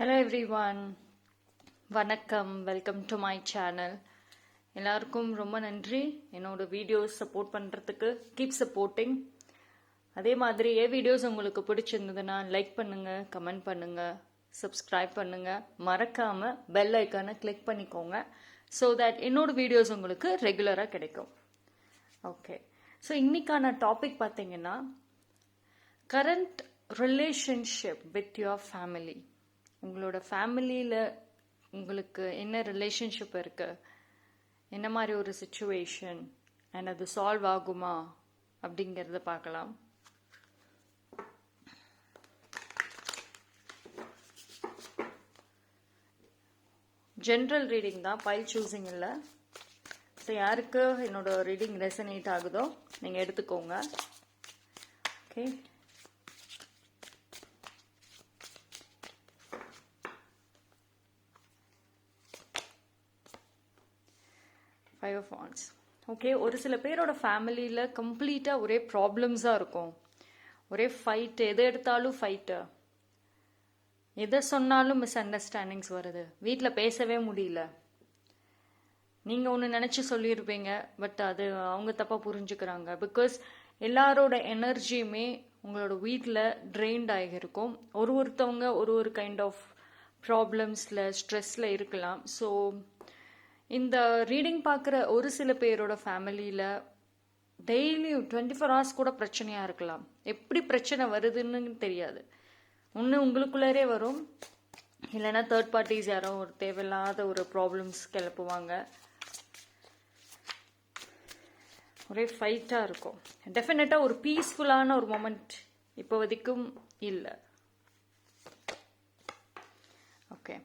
Hello everyone, வணக்கம். Welcome to my channel. எல்லாருக்கும் ரொம்ப நன்றி என்னோட வீடியோஸ் சப்போர்ட் பண்ணுறதுக்கு. Keep supporting. அதே மாதிரி வீடியோஸ் உங்களுக்கு பிடிச்சிருந்ததுன்னா லைக் பண்ணுங்கள், கமெண்ட் பண்ணுங்கள், சப்ஸ்கிரைப் பண்ணுங்கள். மறக்காமல் பெல் ஐக்கானை கிளிக் பண்ணிக்கோங்க. ஸோ தட் என்னோட வீடியோஸ் உங்களுக்கு ரெகுலராக கிடைக்கும். ஓகே, ஸோ இன்னைக்கான டாபிக் பார்த்தீங்கன்னா current relationship with your family. உங்களோட ஃபேமிலியில் உங்களுக்கு என்ன ரிலேஷன்ஷிப் இருக்குது, என்ன மாதிரி ஒரு சுச்சுவேஷன், அண்ட் அது சால்வ் ஆகுமா அப்படிங்கிறத பார்க்கலாம். ஜென்ரல் ரீடிங் தான், பைல் சூஸிங் இல்லை. ஸோ யாருக்கு என்னோட ரீடிங் ரெசனேட் ஆகுதோ நீங்கள் எடுத்துக்கோங்க. Okay, five of wands. Okay, ஒரு சில பேரோட ஃபேமிலியில் கம்ப்ளீட்டாக ஒரே ப்ராப்ளம்ஸாக இருக்கும், ஒரே ஃபைட்டு, எதை எடுத்தாலும் ஃபைட்டு, எதை சொன்னாலும் மிஸ் அண்டர்ஸ்டாண்டிங்ஸ் வருது, வீட்டில் பேசவே முடியல. நீங்கள் ஒன்று நினச்சி சொல்லியிருப்பீங்க, பட் அது அவங்க தப்பாக புரிஞ்சுக்கிறாங்க. பிகாஸ் எல்லாரோட எனர்ஜியுமே உங்களோட வீட்டில் ட்ரெயின்ட் ஆகியிருக்கும். ஒருத்தவங்க ஒரு கைண்ட் ஆஃப் ப்ராப்ளம்ஸில், ஸ்ட்ரெஸ்ஸில் இருக்கலாம். ஸோ இந்த ரீடிங் பார்க்குற ஒரு சில பேரோட ஃபேமிலியில் டெய்லியும் 24 hours கூட பிரச்சனையாக இருக்கலாம். எப்படி பிரச்சனை வருதுன்னு தெரியாது. ஒன்று உங்களுக்குள்ளே வரும், இல்லைன்னா தேர்ட் பார்ட்டிஸ் யாரோ ஒரு தேவையில்லாத ஒரு ப்ராப்ளம்ஸ் கிளப்புவாங்க. ஒரே ஃபைட்டாக இருக்கும். டெஃபினட்டாக ஒரு பீஸ்ஃபுல்லான ஒரு மொமெண்ட் இப்போதைக்கும் இல்லை. ஓகே,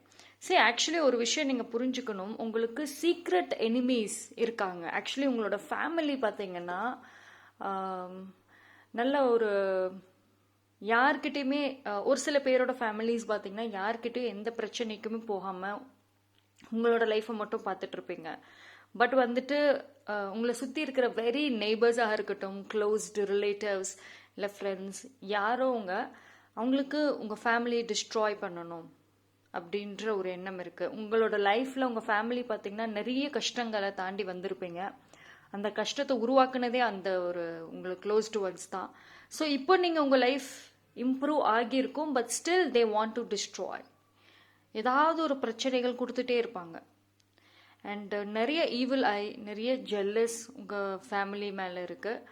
சரி, ஆக்சுவலி ஒரு விஷயம் நீங்கள் புரிஞ்சுக்கணும். உங்களுக்கு சீக்ரெட் எனிமீஸ் இருக்காங்க. ஆக்சுவலி உங்களோட ஃபேமிலி பார்த்தீங்கன்னா நல்ல ஒரு யார்கிட்டையுமே, ஒரு சில பேரோட ஃபேமிலிஸ் பார்த்தீங்கன்னா யார்கிட்டையும் எந்த பிரச்சனைக்குமே போகாமல் உங்களோட லைஃப்பை மட்டும் பார்த்துட்டு இருப்பீங்க. பட் வந்துட்டு உங்களை சுற்றி இருக்கிற வெரி நெய்பர்ஸாக இருக்கட்டும், க்ளோஸ்டு ரிலேட்டிவ்ஸ் இல்லை ஃப்ரெண்ட்ஸ், யாரோ அவங்களுக்கு உங்கள் ஃபேமிலியை டிஸ்ட்ராய் பண்ணணும் அப்படின்ற ஒரு எண்ணம் இருக்குது. உங்களோட லைஃப்பில் உங்கள் ஃபேமிலி பார்த்தீங்கன்னா நிறைய கஷ்டங்களை தாண்டி வந்திருப்பீங்க. அந்த கஷ்டத்தை உருவாக்குனதே அந்த ஒரு உங்களுக்கு க்ளோஸ்டு ஒன்ஸ் தான். ஸோ இப்போ நீங்கள் உங்கள் லைஃப் இம்ப்ரூவ் ஆகியிருக்கும், but still they want to destroy. ஏதாவது ஒரு பிரச்சனைகள் கொடுத்துட்டே இருப்பாங்க. அண்ட் நிறைய ஈவில் ஐ, நிறைய ஜெல்லஸ் உங்கள் ஃபேமிலி மேலே இருக்குது.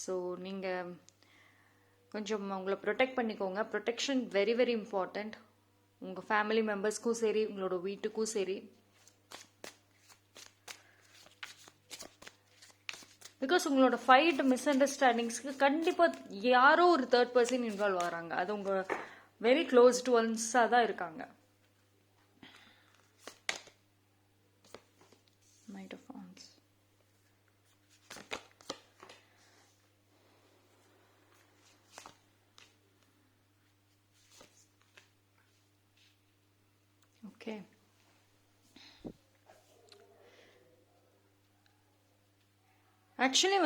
ஸோ நீங்கள் கொஞ்சம் உங்களை ப்ரொடெக்ட் பண்ணிக்கோங்க. Protection very very important. உங்கள் ஃபேமிலி மெம்பர்ஸ்க்கும் சரி, உங்களோட வீட்டுக்கும் சரி. பிகாஸ் உங்களோட ஃபைட், மிஸ் அண்டர்ஸ்டாண்டிங்ஸ்க்கு கண்டிப்பாக யாரோ ஒரு தேர்ட் பர்சன் இன்வால்வ் ஆகிறாங்க. அது உங்கள் வெரி க்ளோஸ்டு ஒன்ஸாக தான் இருக்காங்க. Knight of Wands. Okay, actually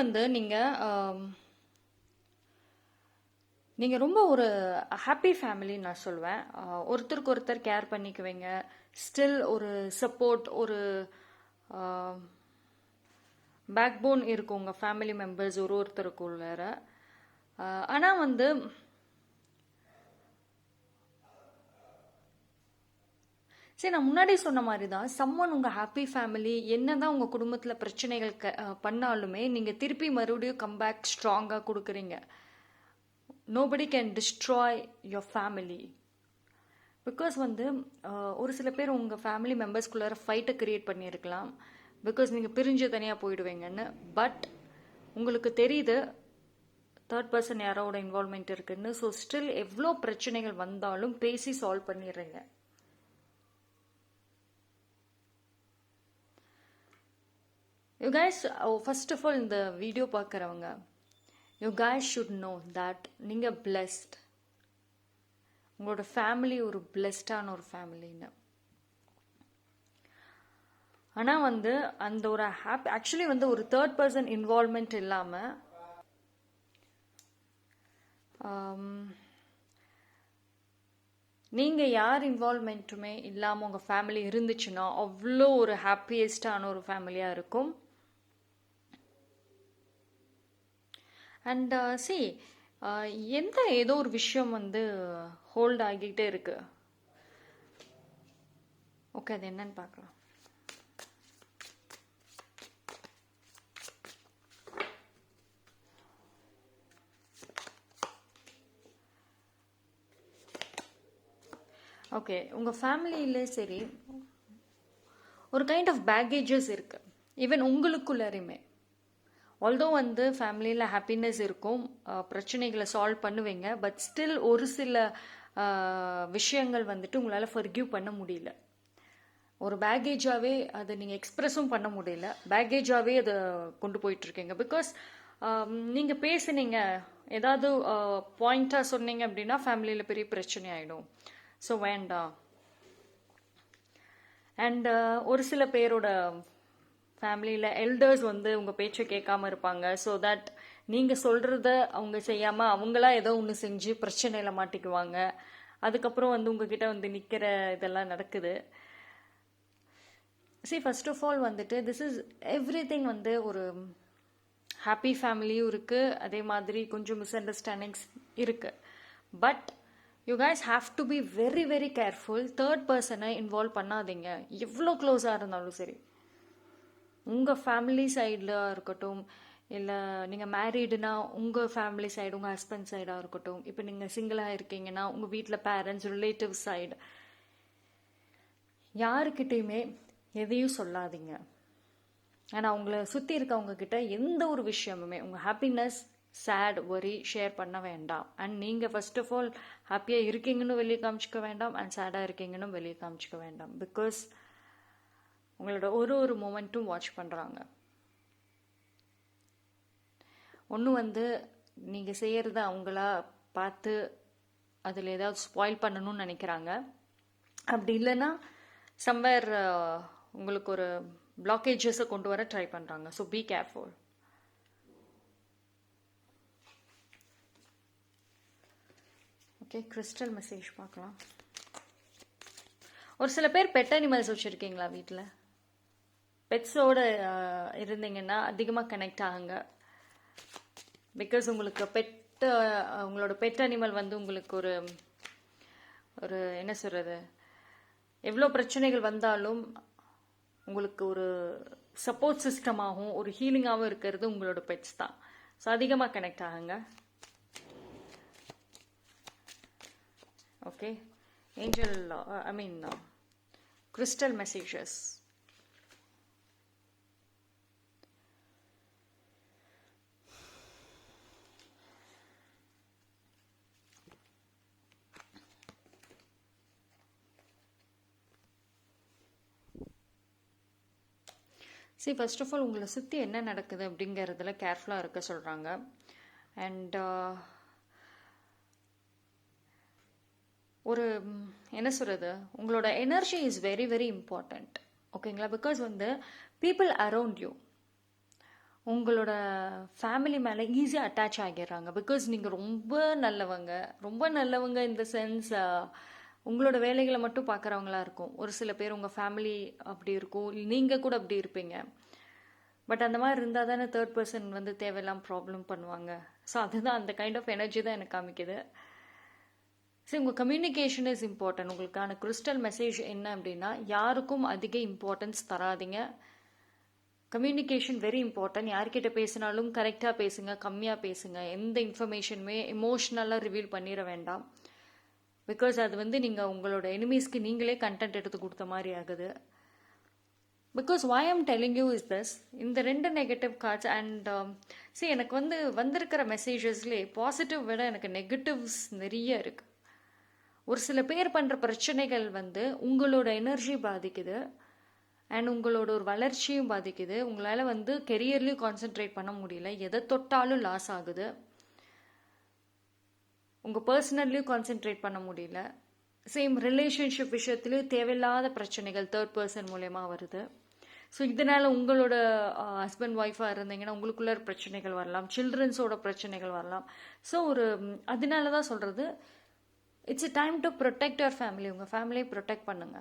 நீங்கள் ரொம்ப ஒரு ஹாப்பி ஃபேமிலின்னு நான் சொல்லுவேன். ஒருத்தருக்கு ஒருத்தர் கேர் பண்ணிக்குவீங்க. ஸ்டில் ஒரு சப்போர்ட், ஒரு பேக் போன் இருக்கும் உங்கள் ஃபேமிலி மெம்பர்ஸ் ஒருத்தருக்குள்ளார. ஆனால் சரி, நான் முன்னாடி சொன்ன மாதிரி தான், சம்மன் உங்கள் ஹாப்பி ஃபேமிலி என்னதான் உங்கள் குடும்பத்தில் பிரச்சனைகள் பண்ணாலுமே நீங்கள் திருப்பி மறுபடியும் கம்பேக் ஸ்ட்ராங்காக கொடுக்குறீங்க. Nobody can destroy your family. Because ஒரு சில பேர் உங்கள் ஃபேமிலி மெம்பர்ஸ்குள்ளார ஃபைட்டை கிரியேட் பண்ணியிருக்கலாம். பிகாஸ் நீங்கள் பிரிஞ்சு தனியாக போயிடுவீங்கன்னு. பட் உங்களுக்கு தெரியுது தேர்ட் பர்சன் யாரோட இன்வால்மெண்ட் இருக்குன்னு. ஸோ ஸ்டில் எவ்வளோ பிரச்சனைகள் வந்தாலும் பேசி சால்வ் பண்ணிடுறீங்க. You guys, first of all, இந்த வீடியோ பார்க்குறவங்க, you guys should know that நீங்கள் blessed. உங்களோட ஃபேமிலி ஒரு பிளெஸ்டான ஒரு ஃபேமிலின்னு. ஆனால் அந்த ஒரு ஹாப்பி, ஆக்சுவலி ஒரு தேர்ட் பர்சன் இன்வால்மெண்ட் இல்லாமல் நீங்கள் யார் இன்வால்மெண்ட்டுமே இல்லாமல் உங்கள் ஃபேமிலி இருந்துச்சுன்னா அவ்வளோ ஒரு ஹாப்பியஸ்டான ஒரு ஃபேமிலியாக இருக்கும். அண்ட் சி எந்த ஏதோ ஒரு விஷயம் வந்து ஹோல்ட் ஆகிக்கிட்டே இருக்கு. ஓகே, அது என்னன்னு பார்க்கலாம். ஓகே, உங்கள் ஃபேமிலியிலே சரி ஒரு கைண்ட் ஆஃப் பேக்கேஜஸ் இருக்குது. ஈவன் உங்களுக்குள்ளரையுமே ஆல்தோ வந்து ஃபேமிலியில் ஹாப்பினஸ் இருக்கும், பிரச்சனைகளை சால்வ் பண்ணுவீங்க. பட் ஸ்டில் ஒரு சில விஷயங்கள் வந்துட்டு உங்களால் ஃபர்கிவ் பண்ண முடியல. ஒரு பேக்கேஜாகவே அதை நீங்கள் எக்ஸ்ப்ரெஸும் பண்ண முடியல, பேக்கேஜாகவே அதை கொண்டு போயிட்டுருக்கீங்க. பிகாஸ் நீங்கள் பேசுனீங்க, ஏதாவது பாயிண்ட்டாக சொன்னீங்க அப்படின்னா ஃபேமிலியில் பெரிய பிரச்சனை ஆகிடும். ஸோ வேண்டாம். அண்ட் ஒரு சில பேரோட ஃபேமிலியில் எல்டர்ஸ் வந்து உங்கள் பேச்சை கேட்காம இருப்பாங்க. ஸோ தட் நீங்கள் சொல்கிறத அவங்க செய்யாமல் அவங்களா ஏதோ ஒன்று செஞ்சு பிரச்சனையில் மாட்டிக்குவாங்க. அதுக்கப்புறம் வந்து உங்ககிட்ட வந்து நிற்கிற இதெல்லாம் நடக்குது. ஃபர்ஸ்ட் ஆஃப் ஆல் வந்துட்டு திஸ் இஸ் எவ்ரிதிங் வந்து ஒரு ஹாப்பி ஃபேமிலியும் இருக்குது, அதே மாதிரி கொஞ்சம் மிஸ் அண்டர்ஸ்டாண்டிங்ஸ் இருக்குது. But you guys have to be very very careful. Third பர்சனை இன்வால்வ் பண்ணாதீங்க, எவ்வளோ க்ளோஸாக இருந்தாலும் சரி. உங்கள் ஃபேமிலி சைடில் இருக்கட்டும், இல்லை நீங்கள் மேரீடுனா உங்கள் ஃபேமிலி சைடு, உங்கள் ஹஸ்பண்ட் சைடாக இருக்கட்டும், இப்போ நீங்கள் சிங்கிளாக இருக்கீங்கன்னா உங்கள் வீட்டில் பேரண்ட்ஸ், ரிலேட்டிவ் சைடு, யாருக்கிட்டையுமே எதையும் சொல்லாதீங்க. ஆனால் அவங்கள சுற்றி இருக்கவங்க கிட்ட எந்த ஒரு விஷயமுமே உங்கள் ஹாப்பினஸ், சேட், வரி ஷேர் பண்ண வேண்டாம். அண்ட் நீங்கள் ஃபர்ஸ்ட் ஆஃப் ஆல் ஹாப்பியாக இருக்கீங்கன்னு வெளியே காமிச்சிக்க வேண்டாம், அண்ட் சேடாக இருக்கீங்கன்னு வெளியே காமிச்சிக்க வேண்டாம். பிகாஸ் உங்களோட ஒரு ஒரு மூமெண்ட்டும் வாட்ச் பண்ணுறாங்க. ஒன்று வந்து நீங்கள் செய்கிறத அவங்களா பார்த்து அதில் ஏதாவது ஸ்பாயில் பண்ணணும்னு நினைக்கிறாங்க. அப்படி இல்லைன்னா சம்வேர் உங்களுக்கு ஒரு பிளாக்கேஜஸை கொண்டு வர ட்ரை பண்ணுறாங்க. So be careful. Okay, crystal message பார்க்கலாம். ஒரு சில பேர் பெட் அனிமல்ஸ் வச்சுருக்கீங்களா வீட்டில்? பெட்ஸோடு இருந்தீங்கன்னா அதிகமாக கனெக்ட் ஆகுங்க. பிகாஸ் உங்களுக்கு உங்களோட பெட் அனிமல் வந்து உங்களுக்கு ஒரு ஒரு என்ன சொல்கிறது, எவ்வளோ பிரச்சனைகள் வந்தாலும் உங்களுக்கு ஒரு சப்போர்ட் சிஸ்டமாகவும் ஒரு ஹீலிங்காகவும் இருக்கிறது உங்களோட பெட்ஸ் தான். ஸோ அதிகமாக கனெக்ட் ஆகுங்க. Okay, angel crystal messages. First of all உங்களை சுற்றி என்ன நடக்குது அப்படிங்கிறதுல கேர்ஃபுல்லாக இருக்க சொல்கிறாங்க. அண்ட் ஒரு என்ன சொல்கிறது, உங்களோட energy is very very important. ஓகேங்களா? பிகாஸ் வந்து பீப்புள் அரவுண்ட் யூ உங்களோட ஃபேமிலி மேலே ஈஸியாக அட்டாச் ஆகிடுறாங்க. பிகாஸ் நீங்கள் ரொம்ப நல்லவங்க இந்த சென்ஸ் உங்களோட வேலைகளை மட்டும் பார்க்குறவங்களா இருக்கும். ஒரு சில பேர் உங்கள் ஃபேமிலி அப்படி இருக்கும், நீங்கள் கூட அப்படி இருப்பீங்க. பட் அந்த மாதிரி இருந்தால் தானே தேர்ட் பர்சன் வந்து தேவையில்லாம ப்ராப்ளம் பண்ணுவாங்க. ஸோ அதுதான் அந்த கைண்ட் ஆஃப் எனர்ஜி தான் எனக்கு காமிக்குது. உங்கள் கம்யூனிகேஷன் இஸ் இம்பார்ட்டன்ட். உங்களுக்கான கிறிஸ்டல் மெசேஜ் என்ன அப்படின்னா, யாருக்கும் அதிக இம்பார்ட்டன்ஸ் தராதிங்க. Communication very important. யார்கிட்ட பேசினாலும் கரெக்டாக பேசுங்க, கம்மியாக பேசுங்க. எந்த இன்ஃபர்மேஷனுமே எமோஷ்னலாக ரிவீல் பண்ணிட வேண்டாம். பிகாஸ் அது வந்து நீங்கள் உங்களோட எனிமீஸ்க்கு நீங்களே கண்டென்ட் எடுத்து கொடுத்த மாதிரி ஆகுது. Because why I'm telling you is this, இந்த 2 நெகட்டிவ் கார்ட்ஸ் அண்ட் எனக்கு வந்திருக்கிற மெசேஜஸ்லேயே பாசிட்டிவ் விட எனக்கு நெகட்டிவ்ஸ் நிறைய இருக்குது. ஒரு சில பேர் பண்ணுற பிரச்சனைகள் வந்து உங்களோட எனர்ஜி பாதிக்குது அண்ட் உங்களோட ஒரு வளர்ச்சியும் பாதிக்குது. உங்களால் வந்து கெரியர்லேயும் கான்சென்ட்ரேட் பண்ண முடியல, எதை தொட்டாலும் லாஸ் ஆகுது. உங்கள் பர்சனல்லையும் கான்சென்ட்ரேட் பண்ண முடியல. ரிலேஷன்ஷிப் விஷயத்துலேயும் தேவையில்லாத பிரச்சனைகள் தேர்ட் பர்சன் மூலயமா வருது. ஸோ இதனால் உங்களோட ஹஸ்பண்ட் ஒய்ஃபாக இருந்தீங்கன்னா உங்களுக்குள்ள பிரச்சனைகள் வரலாம், சில்ட்ரன்ஸோட பிரச்சனைகள் வரலாம். ஸோ அதனால தான் சொல்கிறது, it's a time to protect your family. உங்கள் ஃபேமிலியை ப்ரொடெக்ட் பண்ணுங்க.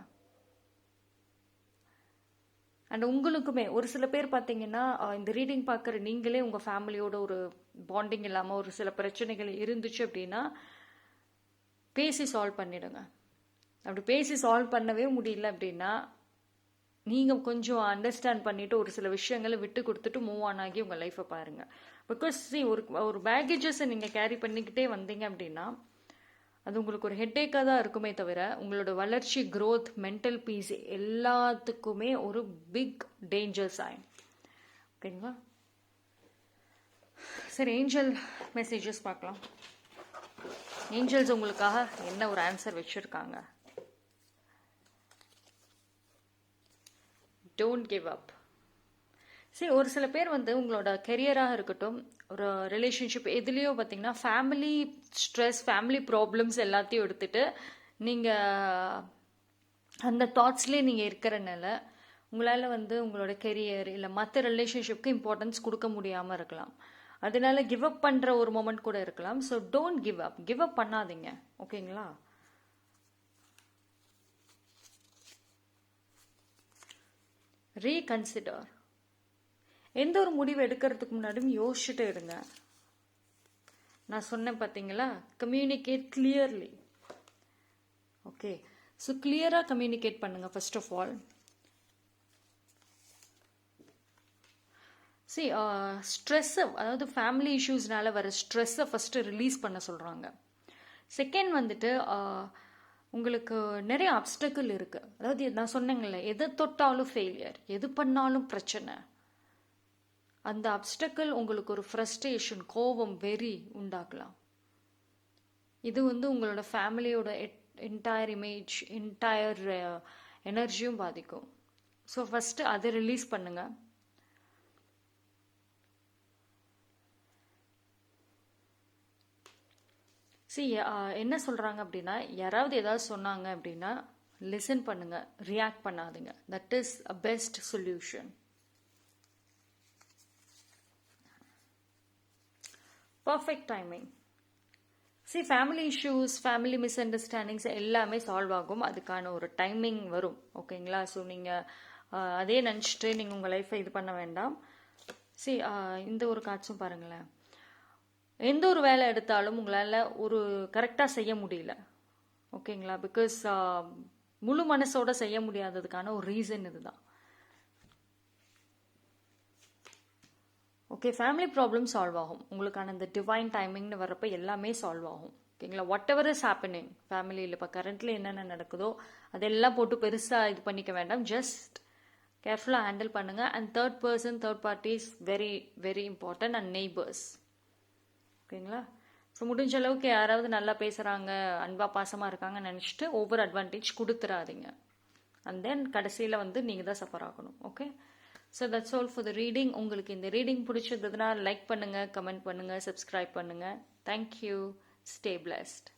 அண்ட் உங்களுக்குமே ஒரு சில பேர் பார்த்தீங்கன்னா இந்த ரீடிங் பார்க்குற நீங்களே உங்கள் ஃபேமிலியோட ஒரு பாண்டிங் இல்லாமல் ஒரு சில பிரச்சனைகள் இருந்துச்சு அப்படின்னா பேசி சால்வ் பண்ணிடுங்க. அப்படி பேசி சால்வ் பண்ணவே முடியல அப்படின்னா நீங்கள் கொஞ்சம் அண்டர்ஸ்டாண்ட் பண்ணிவிட்டு ஒரு சில விஷயங்களை விட்டு கொடுத்துட்டு மூவ் ஆன் ஆகி உங்கள் லைஃப்பை பாருங்கள். பிகாஸ் ஒரு பேக்கேஜஸை நீங்கள் கேரி பண்ணிக்கிட்டே வந்தீங்க அப்படின்னா அது உங்களுக்கு ஒரு ஹெட்டேக்காக தான் இருக்குமே தவிர உங்களோட வளர்ச்சி, க்ரோத், மென்டல் பீஸ் எல்லாத்துக்குமே ஒரு பிக் டேஞ்சர் சைன். ஓகேங்களா? சரி, ஏஞ்சல் மெசேஜஸ் பார்க்கலாம். ஏஞ்சல்ஸ் உங்களுக்காக என்ன ஒரு ஆன்சர் வச்சுருக்காங்க? Don't give up. சரி, ஒரு சில பேர் உங்களோட கெரியராக இருக்கட்டும், ஒரு ரிலேஷன்ஷிப் எதுலேயோ பார்த்தீங்கன்னா ஃபேமிலி ஸ்ட்ரெஸ், ஃபேமிலி ப்ராப்ளம்ஸ் எல்லாத்தையும் எடுத்துகிட்டு நீங்கள் அந்த தாட்ஸ்லேயே நீங்கள் இருக்கிறனால உங்களால் உங்களோட கெரியர் இல்லை மற்ற ரிலேஷன்ஷிப்க்கு இம்பார்ட்டன்ஸ் கொடுக்க முடியாமல் இருக்கலாம். அதனால கிவ் அப் பண்ணுற ஒரு மொமெண்ட் கூட இருக்கலாம். So don't give up. Give up பண்ணாதீங்க. ஓகேங்களா? ரீகன்சிடர். எந்த ஒரு முடிவு எடுக்கிறதுக்கு முன்னாடியும் யோசிச்சுட்டு எடுங்க. நான் சொன்னேன் பார்த்தீங்களா, கம்யூனிகேட் கிளியர்லி. ஓகே, ஸோ கிளியராக கம்யூனிகேட் பண்ணுங்க ஃபர்ஸ்ட் ஆஃப் ஆல். ஸ்ட்ரெஸ்ஸை, அதாவது ஃபேமிலி இஷ்யூஸ்னால வர ஸ்ட்ரெஸ்ஸை ஃபஸ்ட்டு ரிலீஸ் பண்ண சொல்கிறாங்க. செகண்ட் உங்களுக்கு நிறைய அப்டக்கிள் இருக்குது. அதாவது நான் சொன்னேங்கல்ல, எதை தொட்டாலும் ஃபெயிலியர், எது பண்ணாலும் பிரச்சனை. அந்த அப்டக்கிள் உங்களுக்கு ஒரு ஃப்ரஸ்ட்ரேஷன், கோபம், வெறி உண்டாக்கலாம். இது உங்களோட ஃபேமிலியோட என்டையர் இமேஜ், என்டையர் எனர்ஜியும் பாதிக்கும். ஸோ ஃபஸ்ட்டு அதை ரிலீஸ் பண்ணுங்க. என்ன சொல்கிறாங்க அப்படின்னா, யாராவது ஏதாவது சொன்னாங்க அப்படின்னா லிசன் பண்ணுங்க, ரியாக்ட் பண்ணாதீங்க. That is a best solution. Perfect timing. Family issues, family miss understandings எல்லாமே சால்வ் ஆகும். அதுக்கான ஒரு டைமிங் வரும். ஓகேங்களா? ஸோ நீங்கள் அதே நினச்சிட்டு நீங்கள் உங்கள் லைஃப்பை இது பண்ண வேண்டாம். இந்த ஒரு காட்சும் பாருங்களேன். எந்த ஒரு வேலை எடுத்தாலும் உங்களால் ஒரு கரெக்டாக செய்ய முடியல. ஓகேங்களா? பிகாஸ் முழு மனசோட செய்ய முடியாததுக்கான ஒரு ரீசன் இதுதான். ஓகே, ஃபேமிலி ப்ராப்ளம் சால்வ் ஆகும். உங்களுக்கான இந்த டிவைன் டைமிங்னு வரப்போ எல்லாமே சால்வ் ஆகும். ஓகேங்களா? வாட் எவர் இஸ் ஹேப்பனிங் ஃபேமிலியில் இப்போ கரண்ட்லி என்னென்ன நடக்குதோ அதெல்லாம் போட்டு பெருசாக இது பண்ணிக்க வேண்டாம். ஜஸ்ட் கேர்ஃபுல்லாக ஹேண்டில் பண்ணுங்கள். And third party is very very important. And neighbours. ஓகேங்களா? ஸோ முடிஞ்ச அளவுக்கு யாராவது நல்லா பேசுகிறாங்க, அன்பாக பாசமாக இருக்காங்கன்னு நினச்சிட்டு ஓவர் அட்வான்டேஜ் கொடுத்துடாதீங்க. அண்ட் தென் கடைசியில் நீங்கள் தான் சஃபர் ஆகணும். Okay, so that's all for the reading. உங்களுக்கு இந்த ரீடிங் பிடிச்சதுன்னா லைக் பண்ணுங்கள், கமெண்ட் பண்ணுங்கள், சப்ஸ்கிரைப் பண்ணுங்கள். தேங்க்யூ. Stay blessed.